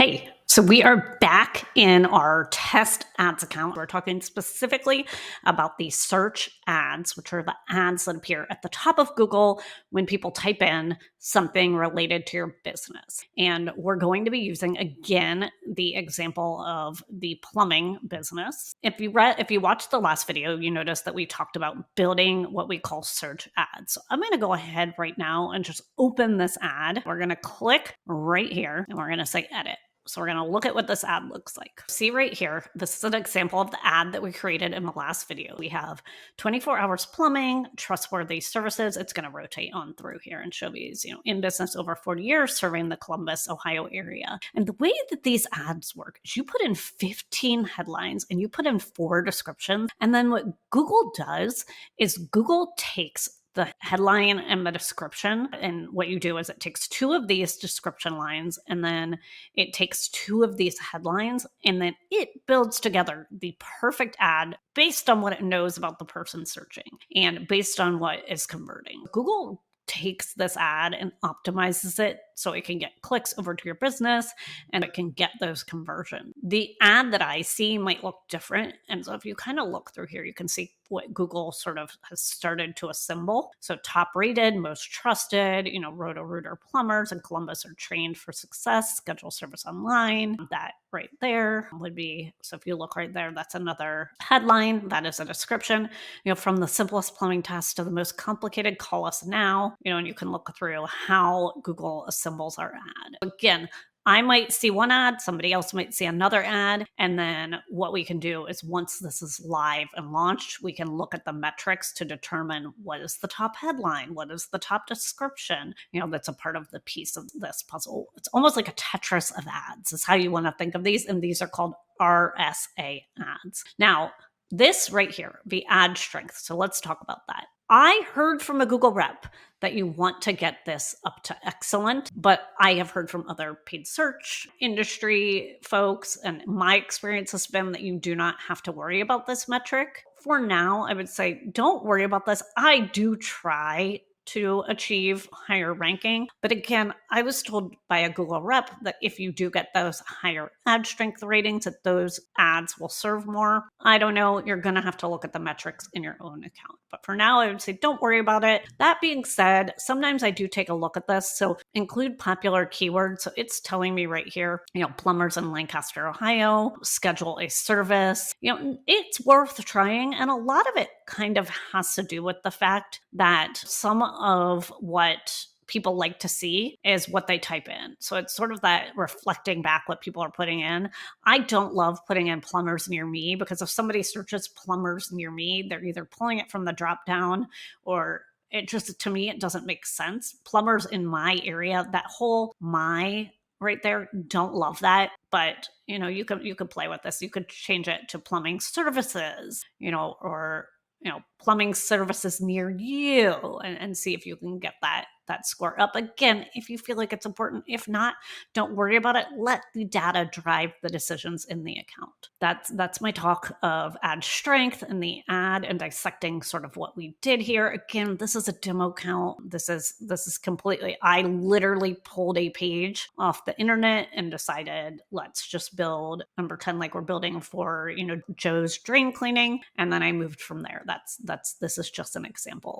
Hey, so we are back in our test ads account. We're talking specifically about the search ads, which are the ads that appear at the top of Google when people type in something related to your business. And we're going to be using again the example of the plumbing business. If you watched the last video, you noticed that we talked about building what we call search ads. So I'm going to go ahead right now and just open this ad. We're going to click right here and we're going to say edit. So we're going to look at what this ad looks like. See right here, this is an example of the ad that we created in the last video. We have 24 hours plumbing, trustworthy services. It's going to rotate on through here and show these, in business over 40 years, serving the Columbus, Ohio area. And the way that these ads work is you put in 15 headlines and you put in 4 descriptions. And then what Google does is Google takes the headline and the description. And what you do is it takes 2 of these description lines and then it takes 2 of these headlines and then it builds together the perfect ad based on what it knows about the person searching and based on what is converting. Google takes this ad and optimizes it so it can get clicks over to your business and it can get those conversions. The ad that I see might look different. And so if you kind of look through here, you can see what Google sort of has started to assemble. So top rated, most trusted, Roto-Rooter plumbers in Columbus are trained for success, schedule service online. That right there would be, so if you look right there, that's another headline. That is a description, from the simplest plumbing test to the most complicated, call us now, and you can look through how Google assembles our ad. Again, I might see one ad, somebody else might see another ad. And then what we can do is once this is live and launched, we can look at the metrics to determine what is the top headline, what is the top description, that's a part of the piece of this puzzle. It's almost like a Tetris of ads is how you want to think of these. And these are called RSA ads. Now, this right here, the ad strength. So let's talk about that. I heard from a Google rep that you want to get this up to excellent, but I have heard from other paid search industry folks, and my experience has been that you do not have to worry about this metric. For now, I would say don't worry about this. I do try to achieve higher ranking. But again, I was told by a Google rep that if you do get those higher ad strength ratings, that those ads will serve more. I don't know. You're going to have to look at the metrics in your own account. But for now, I would say don't worry about it. That being said, sometimes I do take a look at this. So include popular keywords. So it's telling me right here, plumbers in Lancaster, Ohio, schedule a service. It's worth trying. And a lot of it kind of has to do with the fact that some of what people like to see is what they type in. So it's sort of that reflecting back what people are putting in. I don't love putting in plumbers near me because if somebody searches plumbers near me, they're either pulling it from the drop down or it just, to me, it doesn't make sense. Plumbers in my area, that whole my right there, don't love that. But, you could play with this. You could change it to plumbing services, or plumbing services near you and see if you can get that score up. Again, if you feel like it's important. If not, don't worry about it. Let the data drive the decisions in the account. That's my talk of ad strength and the ad and dissecting sort of what we did here. Again, this is a demo count. This is completely, I literally pulled a page off the internet and decided, let's just build and pretend like we're building for, Joe's drain cleaning. And then I moved from there. This is just an example.